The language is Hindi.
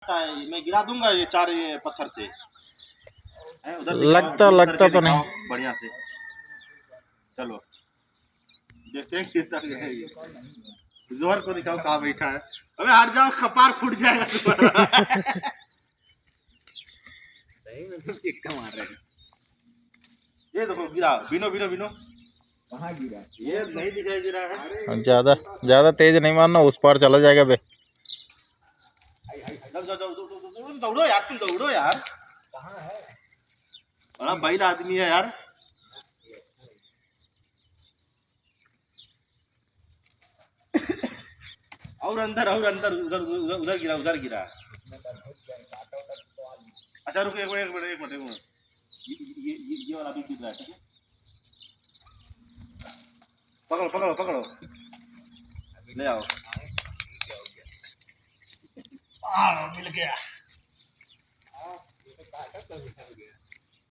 लगता है, मैं गिरा दूंगा ये 4 ये पत्थर से। उधर लगता तो नहीं। बढ़िया से चलो देखते हैं कितना है ये। जोहर को दिखाओ कहाँ बैठा है। अबे हट जाओ, कपार फूट जाएगा तुम्हारा। सही में तुम चिक्का मार रहे हो। ये देखो गिरा, बिनो बिनो बिनो। कहाँ गिरा? ये नहीं दिखाई दे रहा है। ज्यादा तेज नहीं मारना, उस पार चला जाएगा बे। दौड़ो यार, तुम दौड़ो यार। कहाँ है? बड़ा बैल आदमी है यार। और अंदर उधर उधर उधर गिरा, उधर गिरा। अच्छा रुको, एक मिनट। ये वाला भी गिर रहा है, ठीक है? पकड़ो ले आओ। मिल गया।